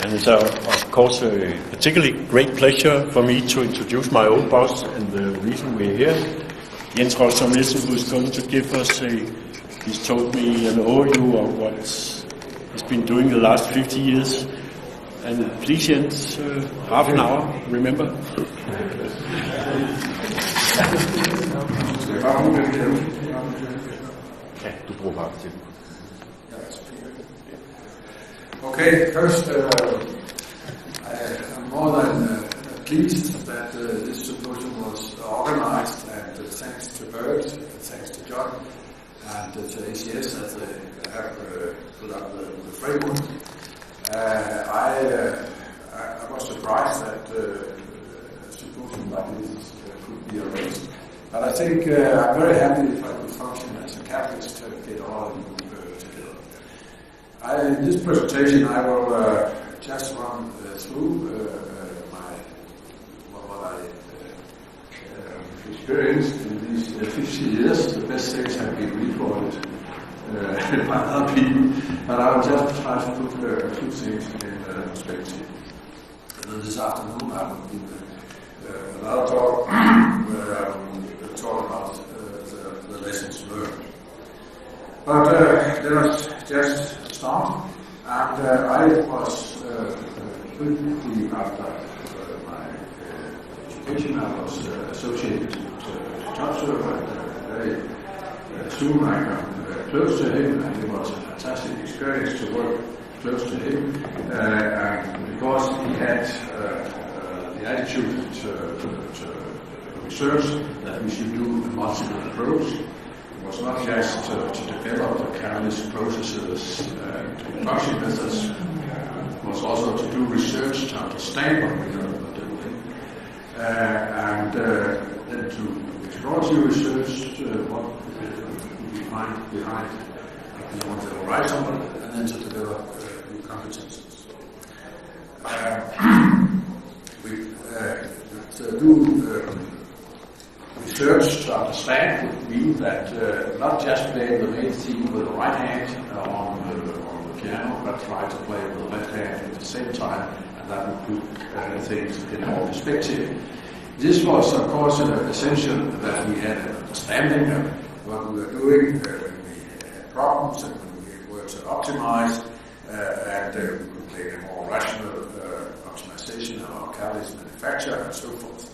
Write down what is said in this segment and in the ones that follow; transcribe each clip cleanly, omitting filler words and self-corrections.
And it's of course a particularly great pleasure for me to introduce my own boss and the reason we're here. Jens Rostrup-Nielsen, who is going to give us he's told me an overview of what he's been doing the last 50 years. And please, Jens, half an hour, remember? Ja, du bruger bare til. Okay, first, I'm more than pleased that this symposium was organized, and thanks to Burt, thanks to John, and to ACS that they have put up the framework. I was surprised that a symposium like this could be arranged, but I think I'm very happy if I could function as a catalyst to get all of you together. In this presentation, I will just run through what I experienced in these 50 years. The best things have been recorded by other people, but I will just try to put a few things in perspective. And then this afternoon, I will give another talk where I will talk about the lessons learned. But let us just start. And I was quickly after my education, I was associated to Tropsch, and very soon I got close to him, and it was a fantastic experience to work close to him, and because he had the attitude to research that we should do a multiple approach. It was not just to develop the catalyst processes and production methods, it was also to do research to understand what we were doing, and then to exploratory research, what we find behind if we want to write something, and then to develop new competences. We do research to understand would mean that not just play the main theme with the right hand on the piano, but try to play with the left hand at the same time, and that would put things in more perspective. This was, of course, essential that we had an understanding of what we were doing when we had problems and when we were to optimize, and we could play a more rational optimization of our catalyst manufacture and so forth.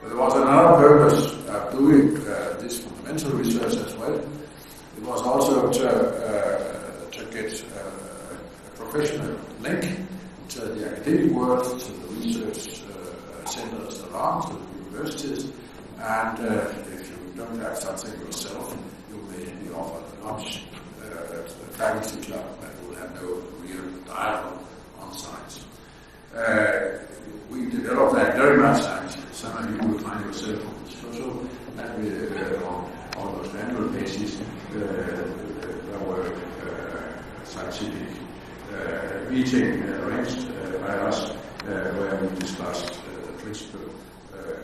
But there was another purpose of doing this fundamental research as well. It was also to get a professional link to the academic world, to the research centers around, to the universities, and if you don't have something yourself, you may be offered lunch at the faculty club, and you will have no real dialogue on science. We developed that very much, and some of you will find yourself on this photo, that we on almost annual basis there were scientific meeting arranged by us where we discussed the principal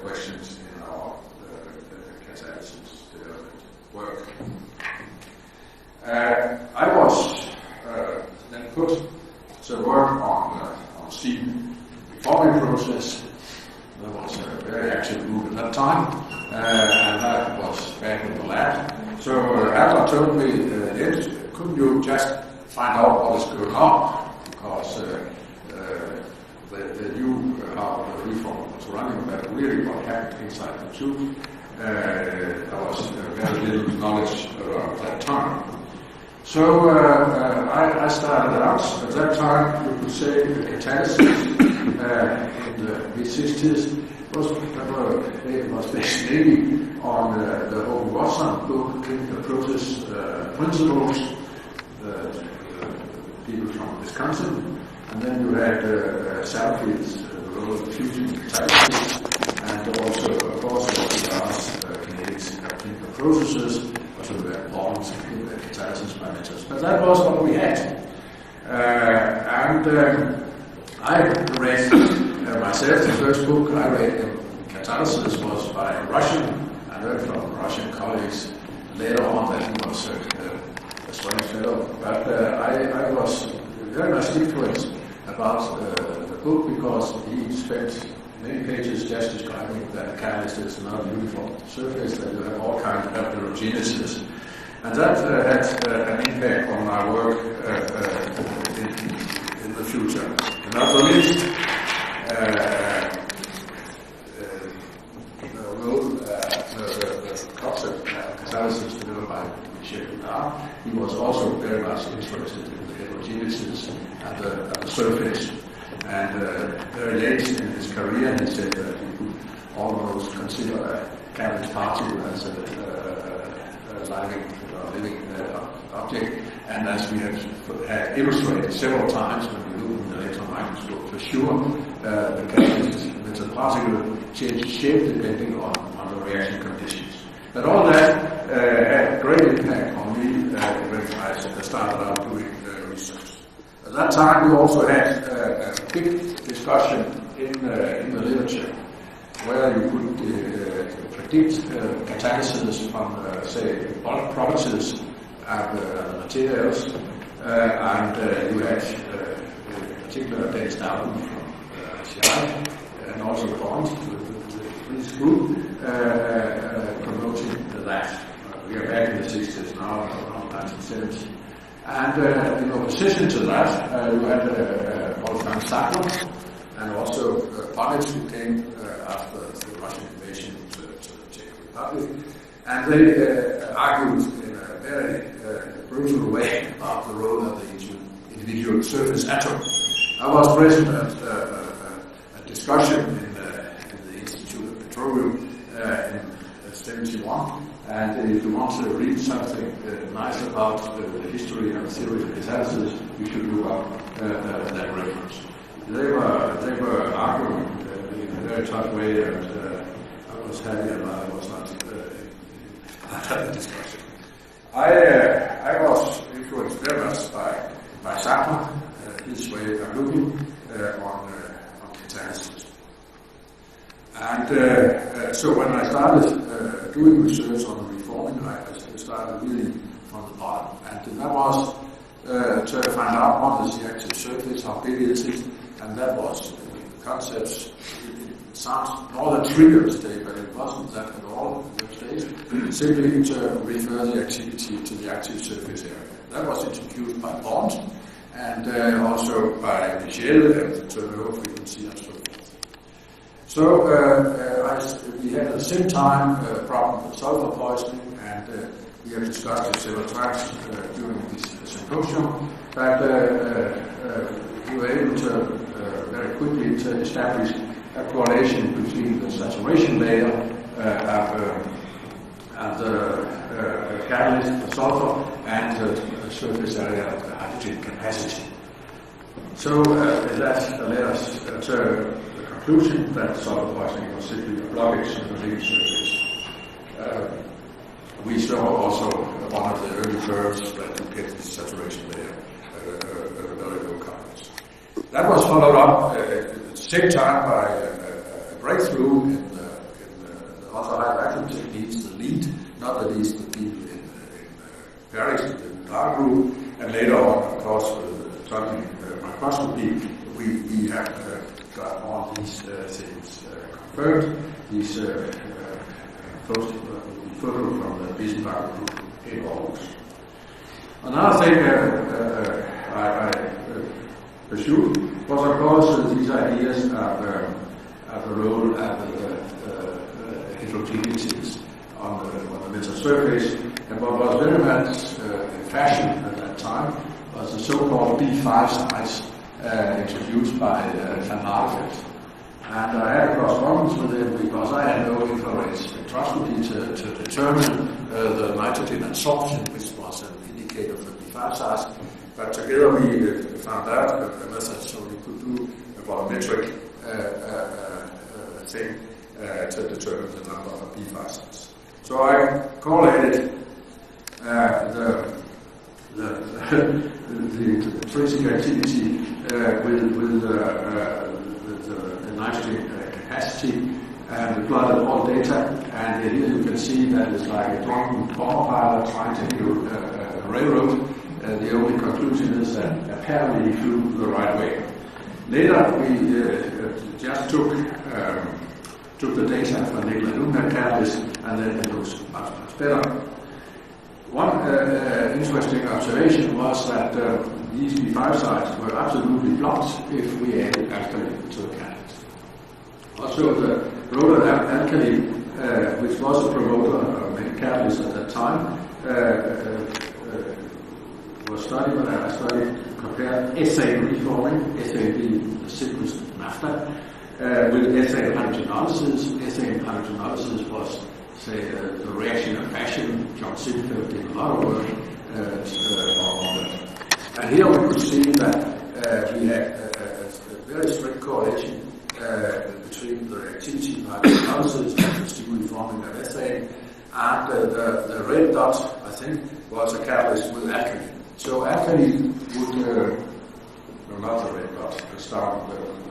questions in our catalysis development work. I was then put to work on steam reforming process. There was a very active group at that time, and that was back in the lab. So Adler told me, Jens, couldn't you just find out what is going on? Because they knew how the reform was running, but really what happened inside the tube, there was very little knowledge around that time. So I started out at that time, you could say, Catalysis in the mid-60s was based mainly on the whole Watson book, Clinical Process Principles, people from Wisconsin, and then you had Salkey's role of fusion catalysis, and also, of course, kinetics of clinical processes, also we had bonds and catalysis parameters. But that was what we had. And I read myself, the first book I read in Catalysis was by a Russian. I learned from Russian colleagues later on that he was a strange fellow. But I was very much influenced about the book because he spent many pages just describing that a catalyst is not a uniform surface, that you have all kinds of heterogeneities. And that had an impact on my work in the future. And not the least, the concept of catalysis developed by Fischer-Tropsch. He was also very much interested in the heterogeneities and the surface. And very late in his career, he said that he could almost consider a catalyst particle as a living object. And as we have illustrated several times when we look in the electron microscope, for sure, the catalyst metal particle changes shape depending on the reaction conditions. But all that had great impact on me when I started out doing research. At that time, we also had a big discussion in the literature where you could predict catalysis from, say, bulk properties of materials, and you had in particular Dennis Darwin from CI, and also Burt with this group promoting that. We are back in the 60s now, around 1970. And in opposition to that, you had Wolfgang Sackler and also Burt, who came after the Russian invasion to the Czech Republic. And they argued in a very brutal way about the role of the individual surface atom. I was present at a discussion in the Institute of Petroleum in 1971. And if you want to read something nice about the history and theory of catalysis, you should look up that reference. They were arguing in a very tough way, and I was happy that I was not part of the discussion. I was influenced very much by Sackler, his way of looking on catalysis. And so when I started doing research on reforming, I started really from the bottom. And that was to find out what is the active surface, how big is it, and that was the concepts. It sounds more than trivial today, but it wasn't that at all in those days. Simply to refer the activity to the active surface area. That was introduced by Burt and also by Michel and the turnover frequency and so forth. So we had at the same time a problem with sulfur poisoning, and we have discussed it several times during this symposium, but we were able to very quickly to establish a correlation between the saturation layer of the catalyst, the sulfur, and the surface area of the hydrogen capacity. So that led us to the conclusion that sulfur poisoning was simply a blockage of the living surface. We saw also one of the early curves that you get the saturation layer very low coverage. That was followed up at the same time by a breakthrough in the ultra-high vacuum techniques, the LEAD, not the least the people in Paris, in the dark group, and later on, of course, with the atomic microscopy, we have got all these things confirmed. These photos from the Fischer-Tropsch group in August. Another thing I pursued was, of course, these ideas of the role of heterogeneities on the metal surface. And what was very much in fashion at that time was the so-called B5 size introduced by Van Hardenfeld. And I had a correspondence with him because I had no infrared spectroscopy to determine the nitrogen absorption, which was an indicator for B5 size. But together we found out a method so we could do a volumetric thing to determine the number of B5 size. So I correlated the intrinsic activity with the nitrogen capacity, and we plotted all data, and here you can see that it's like a drunken bomber pilot trying to build a railroad. The only conclusion is that apparently he flew the right way. Later, we just took the data from the lunar catalyst, and then it looks much better. One interesting observation was that these B5 sites were absolutely blocked if we added alkali to the catalyst. Also, the roller alkali, which was a promoter of many catalysts at that time, was studied, but I studied compared ethane reforming, ethane being the simplest naphtha, with ethane hydrogenolysis. Ethane hydrogenolysis was, say, the reaction of fashion. John Sinfield did a lot of work on that. And here we could see that we had a very strict correlation between the reactivity of hydrogenolysis and the steam reforming of ethane, and the red dot, I think, was a catalyst with alkali. So alkali would, no, not the red dot,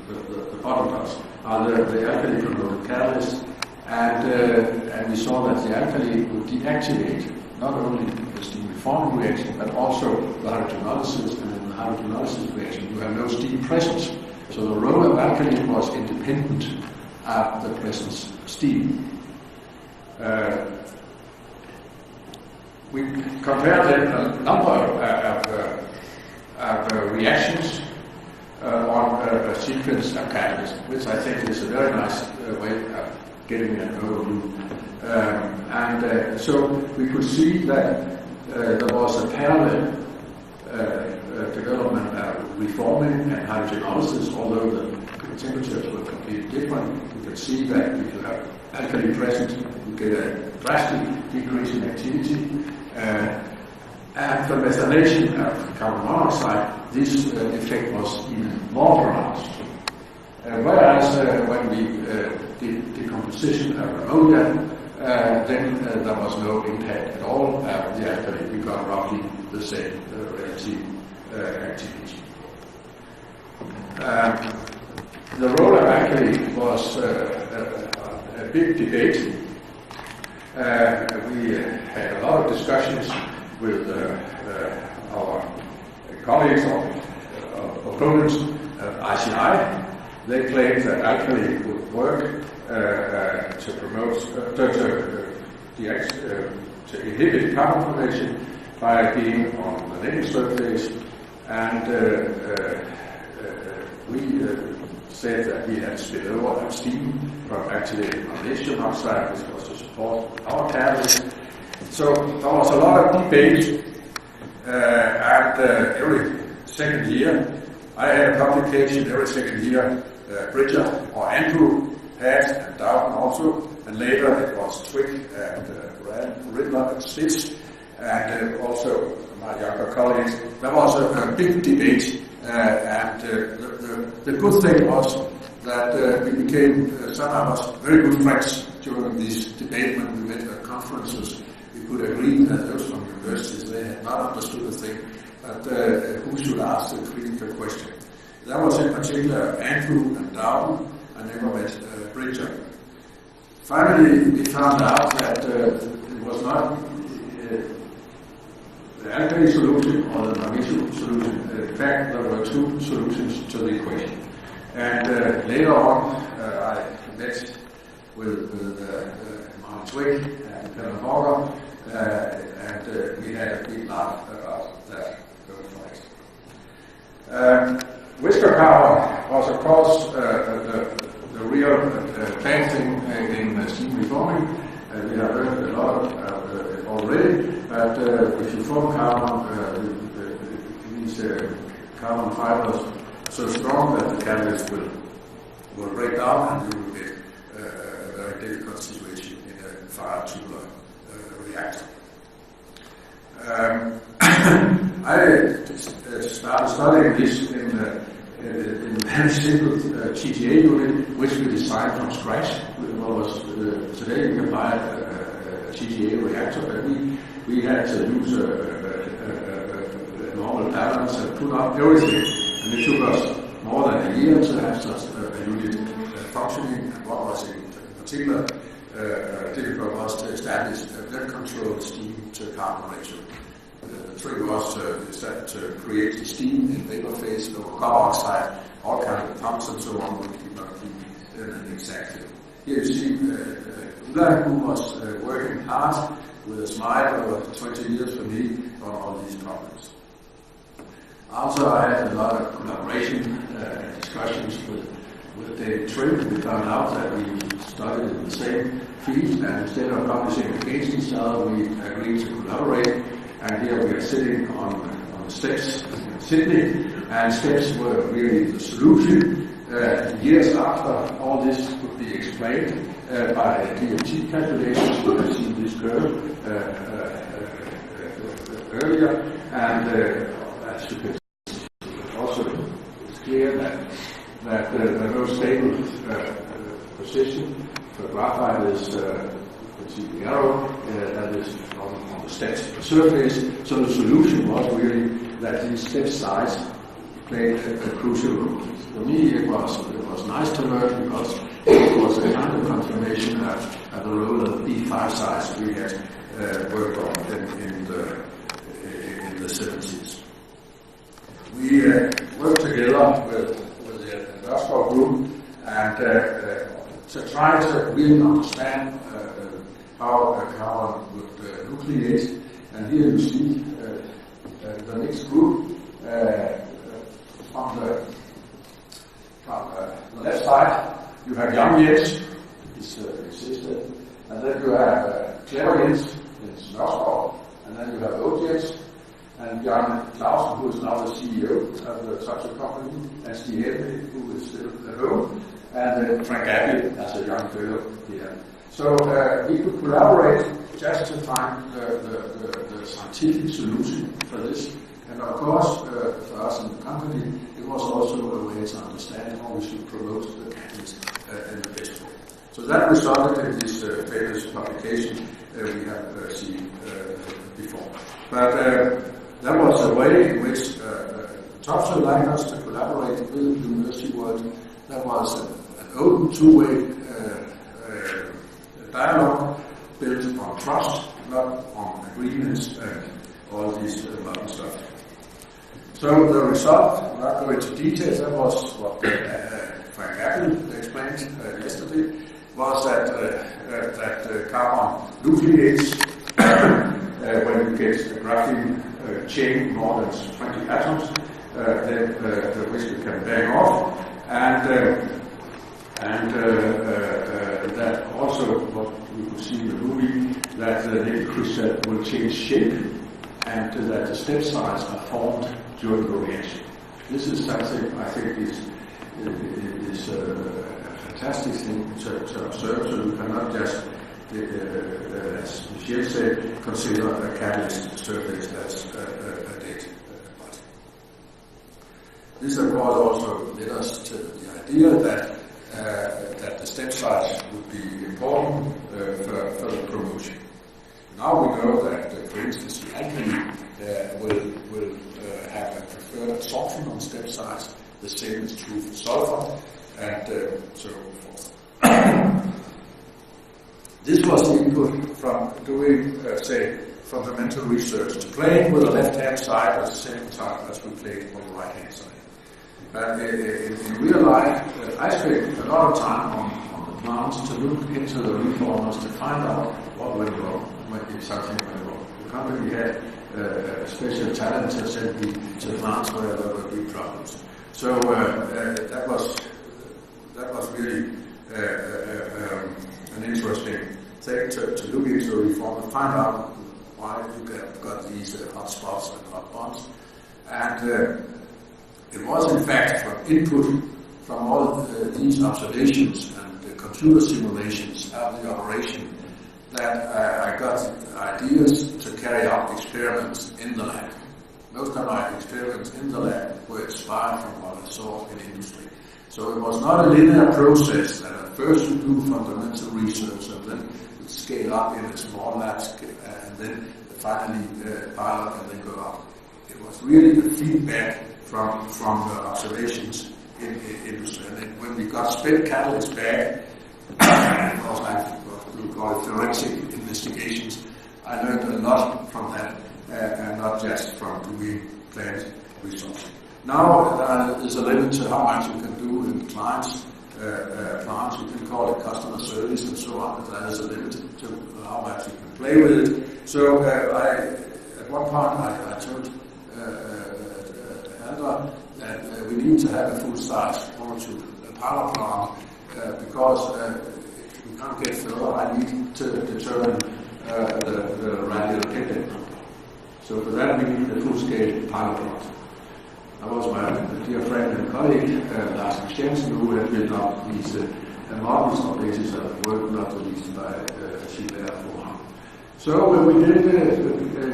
the bottom dots are the alkali promoted catalyst, and we saw that the alkali would deactivate not only the steam reforming reaction, but also the hydrogenolysis, and in the hydrogenolysis reaction you have no steam presence. So the role of alkali was independent of the presence of steam. We compared then a number of reactions on a sequence of catalysts, which I think is a very nice way of getting an overview. So we could see that there was a parallel development of reforming and hydrogenolysis, although the temperatures were completely different. You can see that if you have alkali present, you get a drastic decrease in activity. And for methylation of carbon monoxide, this effect was even more pronounced. Whereas when we did decomposition of ammonia, then there was no impact at all of the alkali. We got roughly the same relative activity. The role of alkali was a big debate. We had a lot of discussions with our colleagues or opponents of ICI. They claimed that alkali would work to promote, to inhibit carbon formation by being on the negative surface, and we said that we had spillover of steam from activated magnesium oxide, which was to support our catalyst. So there was a lot of debate, and every second year, I had a publication every second year. Bridger or Andrew had, and Dowden also, and later it was Twig and Riddler and Stitz, and also my younger colleagues. There was a big debate, and the good thing was that we became, some of us, very good friends during this debate when we met at conferences. We could agree that those from universities, they had not understood the thing, but who should ask the critical question? That was in particular Andrew and Dowden. I never met Bridger. Finally, we found out that it was not the alkali solution or the magnesium solution. In fact, there were two solutions to the equation. And later on, I met with Martin Twig and Peter Horger, and we had a big laugh about that fight. Whisker power was, of course, the real bad thing in steam reforming. We have heard a lot of it already, but if you form carbon, these carbon fibers so strong that the catalyst will break down, and you will get a very difficult situation in a fire tubular reactor. I started studying this in a very simple TGA unit, which we designed from scratch. Today you can buy a TGA reactor, but we had to use a normal balance and put up everything. And it took us more than a year to have such a unit functioning. And what was in particular difficult was to establish a very controlled steam to carbon ratio. The trick was to create steam in vapor phase over carbon oxide, all kinds of so on would not be exactly. Here you see Ulla, who was working hard with a smile over 20 years for me on all these problems. Also, I had a lot of collaboration discussions with David Trim. We found out that we studied in the same field, and instead of publishing against each other, we agreed to collaborate. And here we are sitting on the steps in Sydney, and steps were really the solution. Years after all this could be explained by DMT calculations, we have seen this curve earlier, and as you can see, also it's clear that the most stable position for graphite is see the arrow that is on the steps surface. So the solution was really that these step size played a crucial role. For me, it was nice to learn because it was a kind of confirmation of the role of the E5 size we had worked on in the 70s. We worked together with the Rostrup group and to try to really understand how carbon would nucleate. And here you see the next group from the left side. You have young Jens, he's existed, and then you have clever Jens, it's Rostrup, and then you have old Jens, and Jan Clausen, who is now the CEO of the Tropsch company, and Stig Helge, who is still at home, and then Frank Abbey as a young fellow here. So we could collaborate just to find the scientific solution for this. And of course, for us in the company, it was also a way to understand how we should promote the catalyst in the best way. So that resulted in this famous publication we have seen before. But that was a way in which Tropsch would like us to collaborate with the university world. That was an open two-way dialogue built on trust, not on agreements and all this modern stuff. So the result, I'm not going into details, that was what Frank Appel explained yesterday, was that carbon nucleates when you get the graphene chain more than 20 atoms, then the whiskey can bang off, and that also what we could see in the movie, that the nickel crystal will change shape, and that the step size are formed during the reaction. This is something I think is a fantastic thing to observe, so you cannot just, as Michel said, consider a catalyst surface as a dead body. This, of course, also led us to the idea that the step size would be important for the promotion. Now we know that, for instance, the alkali will have a preferred absorption on step size. The same is true for sulfur, and so forth. This was the input from doing, say, fundamental research, to playing with the left-hand side at the same time as we played on the right-hand side. And in real life, I spent a lot of time on the plants to look into the reformers to find out what went wrong, if something went wrong. The company had special talent to send me to plants where there were big problems. So that was really an interesting thing to look into the reform and find out why you got these hot spots and hot bonds. And it was in fact from input from all these observations and the computer simulations of the operation that I got ideas to carry out experiments in the lab. Most of my experiments in the lab were inspired from what I saw in industry. So it was not a linear process that at first you do fundamental research and then you scale up in a small lab and then finally pilot and then go up. It was really the feedback from the observations in industry. And then when we got spent catalyst back, it was like what we call it forensic investigations. I learned a lot from that and not just from doing plant research. Now there's a limit to how much you can do in clients, you can call it customer service and so on, but there is a limit to how much you can play with it. So at one point I told Helder that we need to have a full-size power plant because we can't get further. I need to determine the radial picking. So for that we need a full-scale pilot plant. That was my dear friend and colleague, Lars Hansen, who had built up these models on basis of work not released by Chile for him. So when we did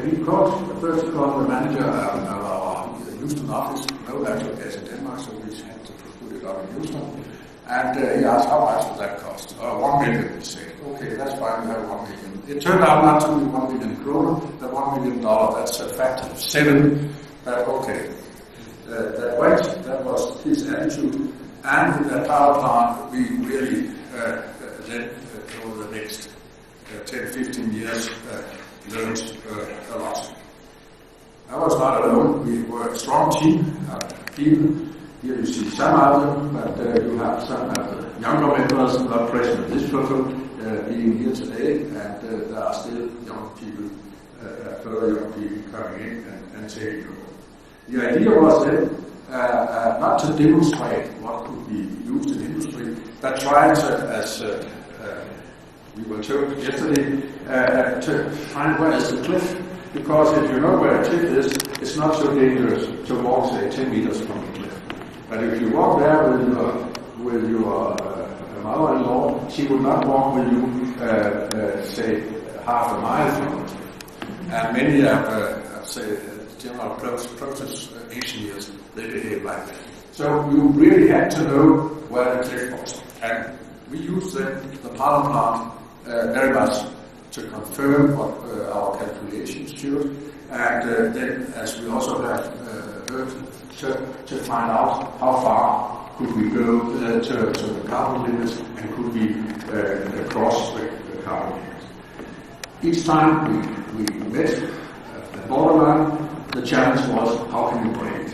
he first called the manager of our Houston office, no actual gas in Denmark, so we had to put it up in Houston. And he asked how much would that cost? 1 million, he said. Okay, that's fine, we have 1 million. It turned out not to be 1 million kroner, but $1 million, that's a factor of 7. Okay. That went, that was his attitude, and with that power plant, we really led over the next 10-15 years, learned a lot. I was not alone, we were a strong team of people. Here you see some of them, but you have some of the younger members not present in this photo being here today, and there are still young people, further young people coming in and taking over. The idea was then not to demonstrate what could be used in industry, but try to, as we were told yesterday, to find where is the cliff. Because if you know where a cliff is, it's not so dangerous to walk, say, 10 meters from the cliff. But if you walk there with your mother-in-law, she would not walk with you, say, half a mile from the cliff. And many of, say, general process engineers, they behave like that. So you really had to know where the cliff was. And we used the power plant very much to confirm what our calculations showed. And then, as we also have heard, to find out how far could we go to the carbon limits and could we cross the carbon limits. Each time we met the borderline, the challenge was how can we break it?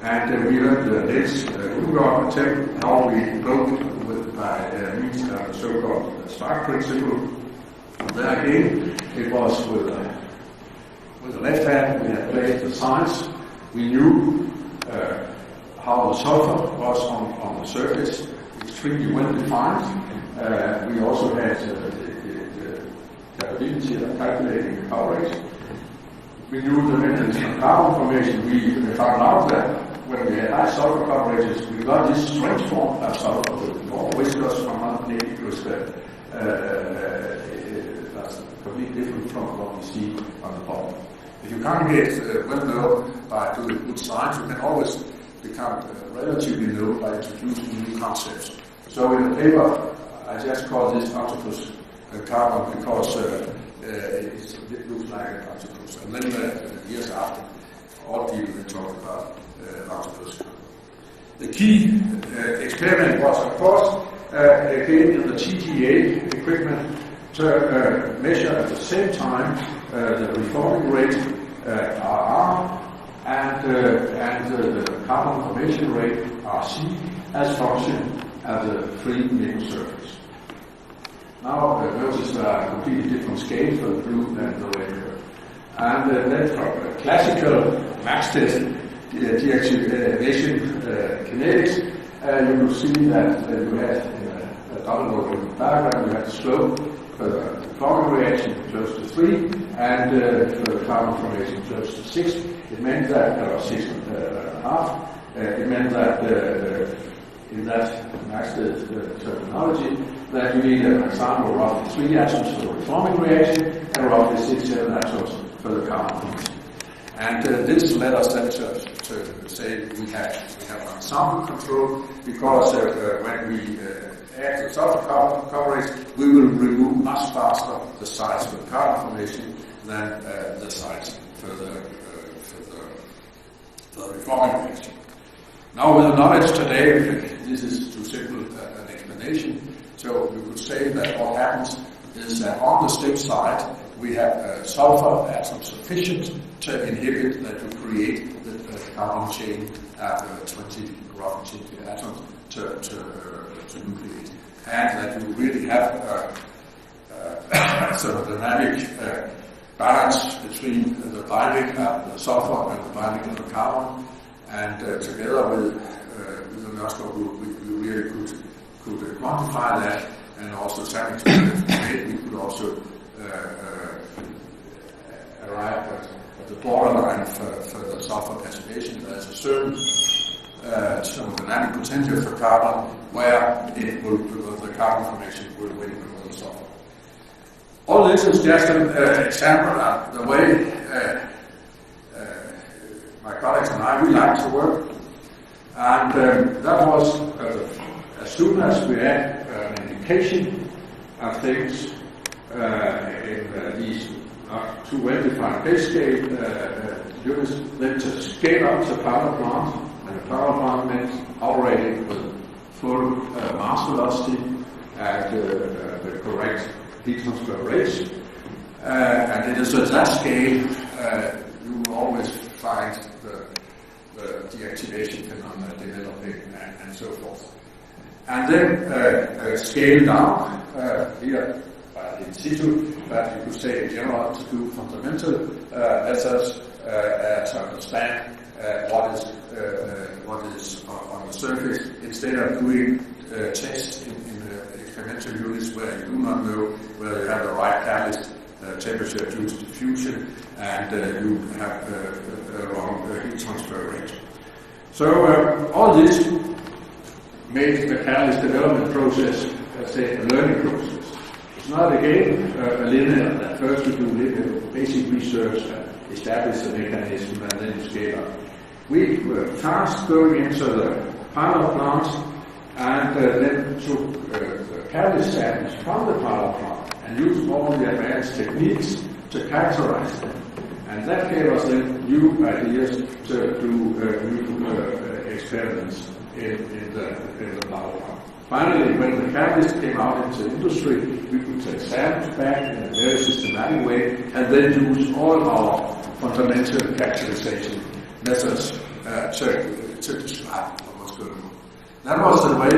And we learned this attempt how we broke it by means of the so-called spark principle. And there again, it was with the left hand we had played the science. We knew how the sulfur was on the surface, extremely well defined. We also had the capability of calculating the power rate. We knew the mechanism of carbon formation. We found out that when we had high sulfur coverages, we got this strange form of sulfur with more whiskers from underneath because that's completely different from what we see on the bottom. If you can't get well known by doing good science, you can always become relatively known by introducing new concepts. So in the paper, I just call this octopus carbon because it looks like an octopus. And then years after, all people will talk about octopus carbon. The key experiment was, of course, again in the TGA equipment to measure at the same time the reforming rate RR and the carbon formation rate RC as function of the free nickel surface. Now notice there are completely different scales for the blue and the red curve. And then from classical max test deactivation kinetics, you will see that you had a double diagram, you had the slope for the carbon reaction close to 3 and for the carbon formation close to 6. It meant that, or 6.5, it meant that in that max test terminology, that you need an example of roughly 3 atoms for the reforming reaction and roughly 6-7 atoms for the carbon formation. And this led us then to say we have ensemble control because when we add the sulfur carbon coverage, we will remove much faster the size for the carbon formation than the size for the reforming reaction. Now with the knowledge today, this is too simple an explanation. So we could say that what happens is that on the step side, we have sulfur atoms sufficient to inhibit that you create the carbon chain after 20 roughly atoms to nucleate, and that you really have a sort of dynamic balance between the binding of the sulfur and the binding of the carbon, and together with the Rostrup group, we really could quantify that, and also some experiment we could also arrive at the borderline for the sulfur passivation. There's a certain thermodynamic potential for carbon where it will, the carbon formation will win over the sulfur. All this is just an example of the way my colleagues and I, we like to work. And that was, as soon as we had an indication of things in these not too well-defined base scale units, then to scale up the power plant, and the power plant meant operating with full mass velocity and the correct heat transfer rates. And it is at that scale you will always find the deactivation phenomena developing and so forth. And then scale down here in situ, but you could say in general to do fundamental methods to understand what is on the surface, instead of doing tests in experimental units where you do not know whether you have the right catalyst temperature due to diffusion, and you have a wrong heat transfer rate. So all this made the catalyst development process, let's say, a learning process. It's not again a linear, that first you do linear basic research and establish the mechanism and then you scale up. We were fast going into the pilot plant and then took the catalyst samples from the pilot plant and used all the advanced techniques to characterize them. And that gave us then new ideas to do new experiments in the power plant. Finally, when the catalyst came out into industry, we could take samples back in a very systematic way and then use all our fundamental characterization methods to describe what was going on. That was the way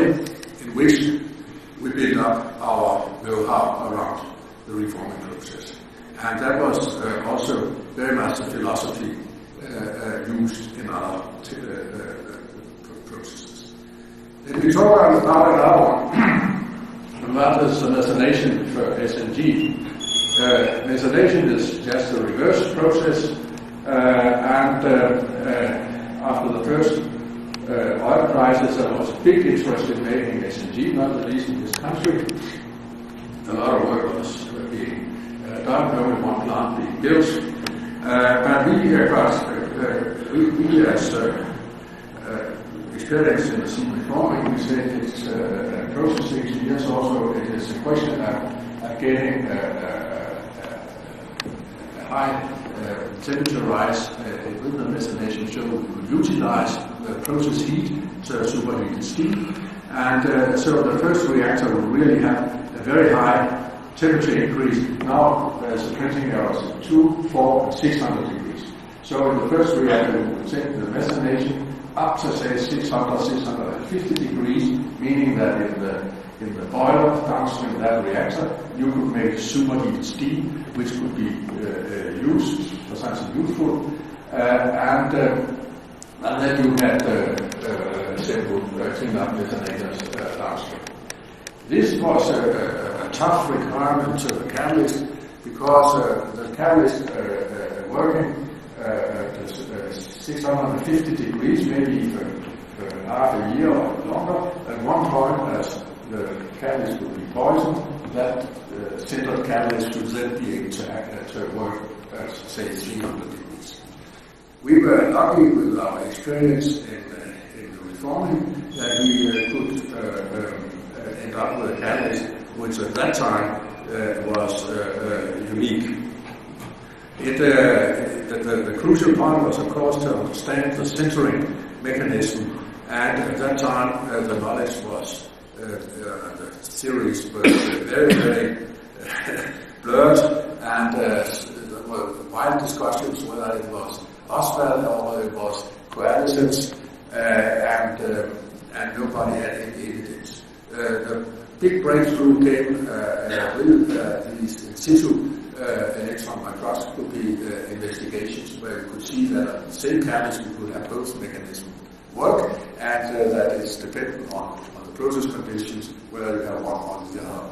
in which we built up our know-how around the reforming process. And that was also very much the philosophy used in our processes. If we talk about another one, and that is the methylation for SNG. Methylation is just a reverse process, and after the first oil crisis, there was a big interest in making SNG, not the least in this country. A lot of work was being done, only one plant being built. But we as experienced in the seed reforming, we said it's processing. Yes, also it is a question of getting a high temperature rise with the methylation, so we could utilize the process heat to superheated steam. And so the first reactor will really have a very high temperature increase. Now there's a printing errors of 2, 4, and 600 degrees. So in the first reactor, we will take the methylation up to say 600, 650 degrees, meaning that in the boiler downstream of that reactor, you could make superheated steam, which could be used for something useful, and then you had simple clean-up methanators downstream. This was a tough requirement to the catalyst, because the catalyst working at 650 degrees, maybe even half a year or longer. At one point, as the catalyst would be poisoned, that central catalyst would then be able to work at, say, 300 degrees. We were lucky with our experience in the reforming that we could end up with a catalyst which at that time was unique. The crucial part was, of course, to understand the centering mechanism, and at that time the knowledge was, the theories were very, very blurred, and there were wide discussions whether it was Oswald or whether it was Catalysis, and and nobody had any evidence. The big breakthrough came with these in situ electron microscopy investigations, where you could see that the same catalyst you could have both mechanisms work, and that is dependent on the process conditions, whether you have one or the other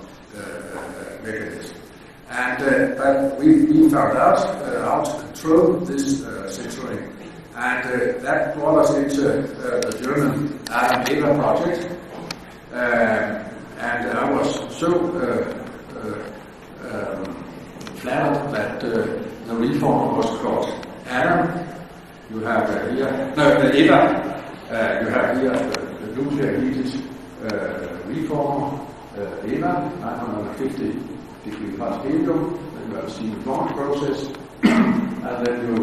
mechanism. And but we found out how to control this censoring, and that brought us into the German Eva project. And I was so flattered that the reformer was called Adam. You have here, no, Eva. You have here the nuclear heated reformer, Eva, 950 degree past helium. Then you have a steam forming process, and then you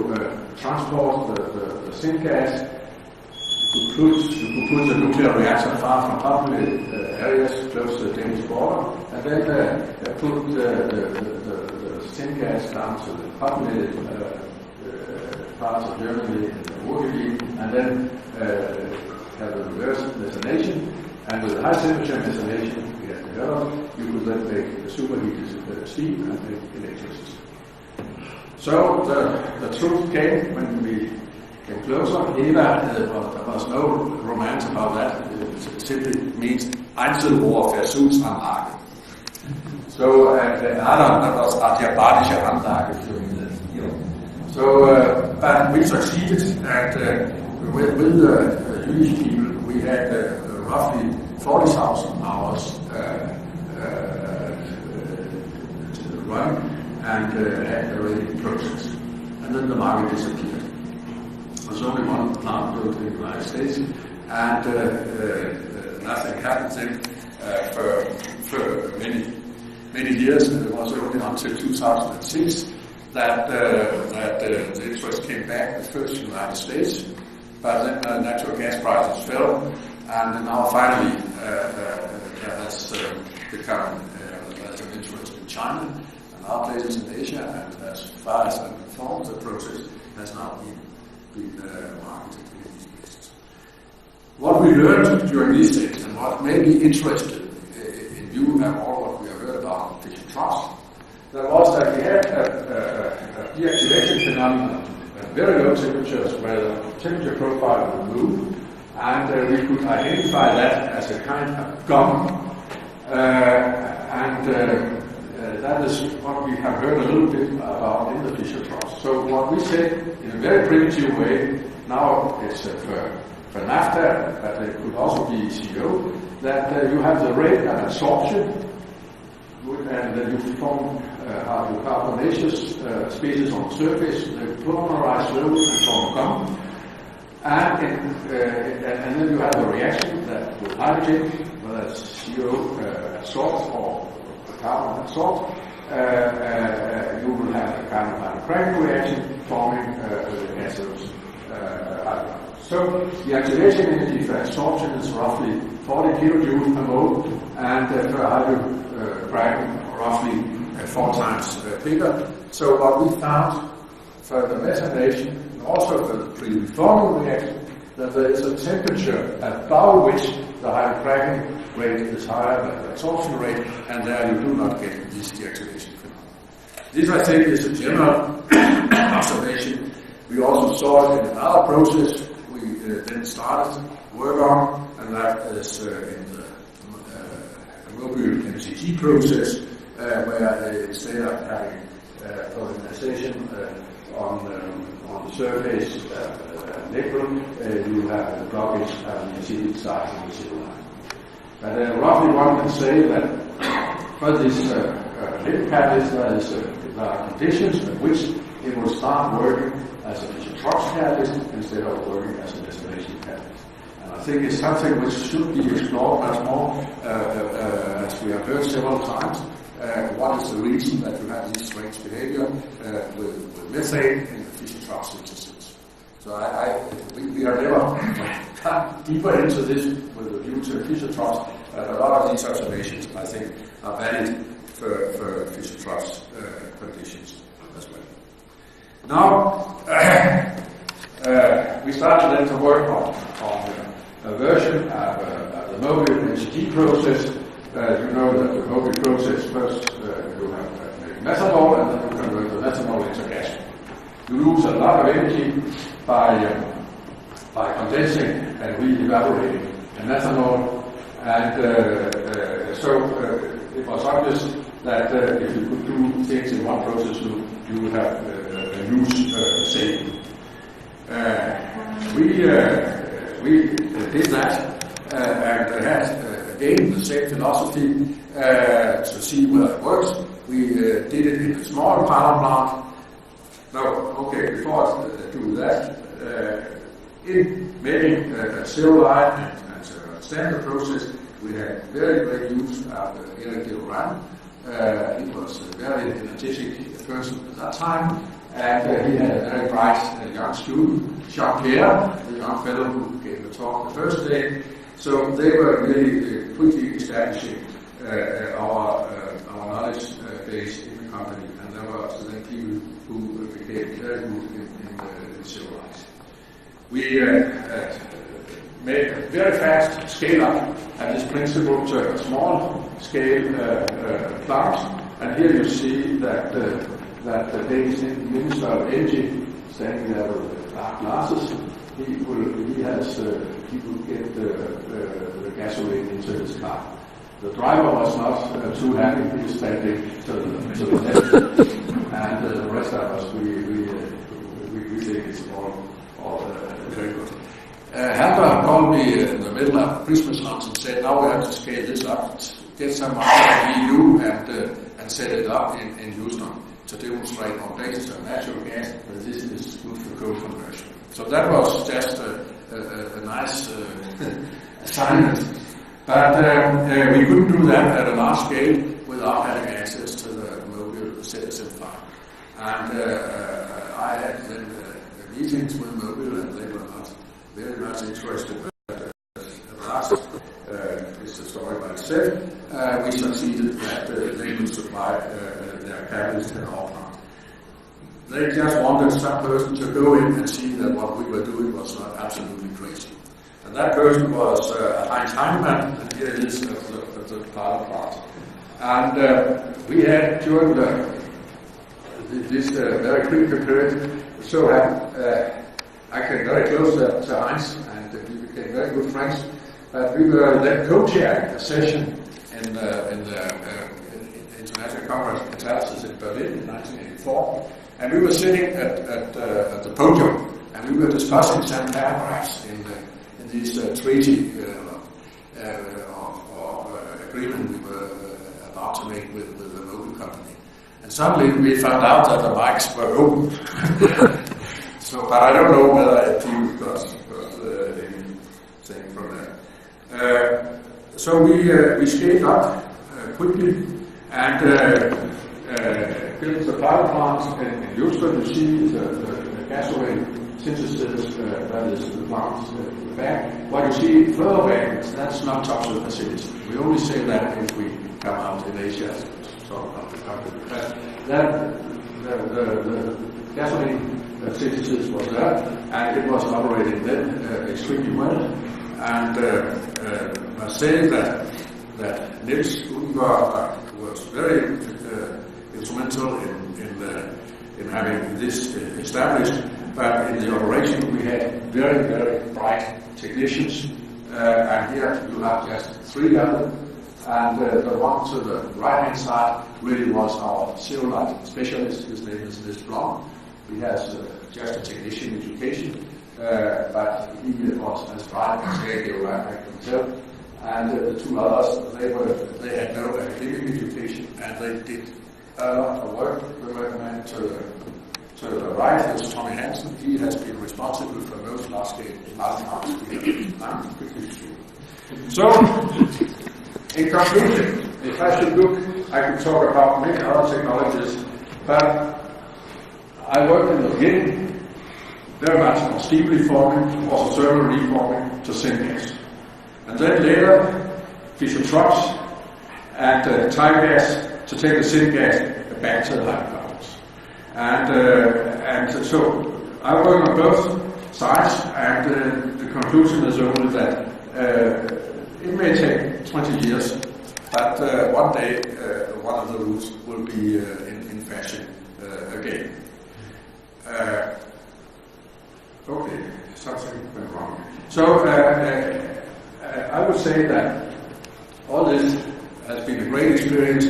transport the syngas. You could put the nuclear reactor far from populated areas close to the Danish border, and then put the syngas down to the populated parts of Germany and the Ruhrgebiet, and then have a reverse methanation. And with high temperature methanation we have developed, you could then make superheated steam and make electricity. So the truth came when we came closer. Eva, there was no romance about that. It simply means Einzelrohrversuchsanlage. So Adam, that was adiabatische Anlage. So, but we succeeded, and with the Jewish people, we had roughly 40,000 hours to run, and had a ready process. And then the market disappeared. There's only one plant built in the United States, and nothing happened then for many years. And it was only until 2006 that the interest came back, first in the United States, but then natural gas prices fell, and now finally that's become there's an interest in China and other places in Asia, and as far as I'm informed, the process has now been marketed in these places. What we learned during these days, and what may be interested in you and all what we have heard about Fischer-Tropsch, that was that we had a deactivation phenomenon at very low temperatures where the temperature profile would move, and we could identify that as a kind of gum, and that is what we have heard a little bit about in the Fischer-Tropsch. So what we said in a very primitive way, now it's for naphtha, but it could also be CO, that you have the rate of absorption, and then you form hydrocarbonaceous species on the surface, they polymerize slowly and form gum. And then you have a reaction that with hydrogen, whether it's CO salt or carbon salt, you will have a kind of hydrocracking reaction forming the gaseous hydrocarbons. So the activation energy for absorption is roughly 40 kilojoules per mole, and for hydrocracking roughly 4 times bigger. So what we found for the methanation, and also for the pre-reforming reaction, that there is a temperature above which the hydrocracking rate is higher than the absorption rate, and there you do not get this deactivation phenomenon. This, I think, is a general observation. We also saw it in another process we then started work on, and that is in the mobile MCT process, where instead of having polymerization on the surface nickel, you have the blockage of the acidic side of the zero line. But roughly one can say that for this nickel catalyst, there are conditions in which it will start working as a Fischer-Tropsch catalyst instead of working as a distillation catalyst. And I think it's something which should be explored much more, as we have heard several times. What is the reason that you have this strange behavior with methane in the Fischer-Tropsch synthesis? So we are never gone deeper into this with a view to Fischer-Tropsch. A lot of these observations, I think, are valid for Fischer-Tropsch conditions as well. Now, we started then to work on version of the mobile NCG process. You know that the mobile process first you have methanol and then you convert the methanol into gas. You lose a lot of energy by condensing and re-evaporating the methanol, and so it was obvious that if you could do things in one process loop, you would have a huge saving. We did that and had again the same philosophy to see whether it works. We did it in a small power plant. No, okay, before I do that, in making a zeolite and a standard process, we had very great use of Eric Deoran. He was a very energetic person at that time, and he had a very bright young student, Jean-Pierre, the young fellow who gave the talk the first day. So they were really quickly establishing our knowledge base in the company, and there were then people who became very good in zeolites. We made a very fast scale-up at this principle to a small-scale plant, and here you see that the Danish Minister of Energy standing there with dark glasses. He will get the gasoline into his car. The driver was not too happy. He was standing to the left, and the rest of us we think it's all very good. Halber called me in the middle of Christmas lunch and said, "Now we have to scale this up, get some out of the EU and set it up in Houston to demonstrate on basis of natural gas that this is good for coal conversion." So that was just a nice assignment. But we couldn't do that at a large scale without having access to the mobile citizen farm. And I had then meetings with mobile, and they were not very much interested. But at last, it's a story by itself. We succeeded that they would supply their catalyst to our plant. They just wanted some person to go in and see that what we were doing was not absolutely crazy. And that person was Heinz Heinemann, and here it is at the pilot plant. And we had, during this very critical period, so I came very close to Heinz, and we became very good friends. But we were then co-chairing a session in the International Congress of Catalysis in Berlin in 1984. And we were sitting at the podium, and we were discussing some paragraphs in this treaty or agreement we were about to make with the local company. And suddenly we found out that the mics were open. But I don't know whether people got anything from there. So we scaled up quickly and built the power plant in Houston. You see the gasoline synthesis, that is the plant in the back. What you see further back, that's not top of the facility. We only say that if we come out in Asia, sort of not the country. But the gasoline synthesis was there, and it was operating then extremely well. And I must say that Niels Ungar was very instrumental in having this established. But in the operation, we had very, very bright technicians, and here you have just 3 of them. And the one to the right-hand side really was our zeolite specialist. His name is Niels Blom. He has just a technician education, but he was as bright as I can tell. And the 2 others, they had no academic education, and they did a lot of work. We recommend to the right is Tommy Hansen. He has been responsible for most large-scale plants here. I'm pretty sure. So, in conclusion, if I should look, I could talk about many other technologies, but I worked in the beginning very much on steam reforming, also thermal reforming to syngas. And then later, Fischer-Tropsch and time gas to take the syngas back to the hydrocarbons. And so I work on both sides, and the conclusion is only that It may take 20 years, but one day one of the rules will be in fashion again. Okay, something went wrong. So I would say that all this has been a great experience,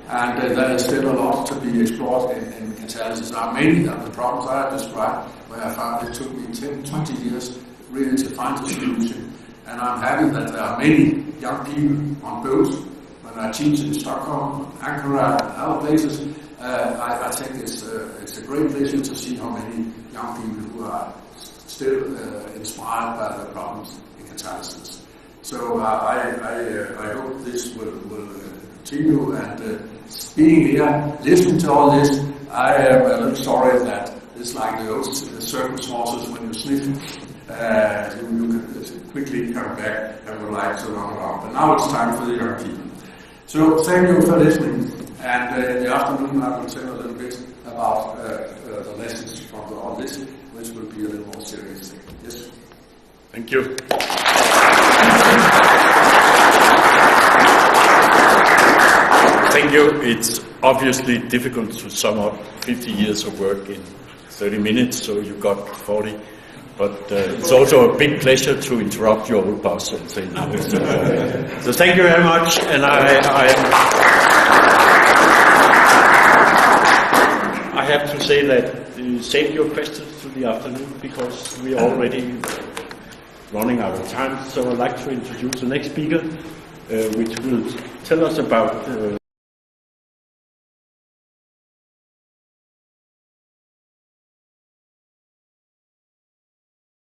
and there is still a lot to be explored in catalysis. There are many of the problems I have described where I found it took me 10, 20 years really to find a solution. And I'm happy that there are many young people on boats. When I teach in Stockholm, Ankara, and other places, I think it's a great pleasure to see how many young people who are still inspired by the problems in catalysis. So I hope this will continue, and being here, listening to all this, I am a little sorry that it's like the old circus horses when you sniff, you can quickly come back and would like to run around. But now it's time for the young people. So thank you for listening, and in the afternoon I will tell a little bit about the lessons from all this, which will be a little more serious thing. Yes? Thank you. Thank you. It's obviously difficult to sum up 50 years of work in 30 minutes, so you got 40. But it's also a big pleasure to interrupt your old boss and say no. So thank you very much, and I have to say that save your questions to the afternoon because we are already running out of time. So I'd like to introduce the next speaker, which will tell us about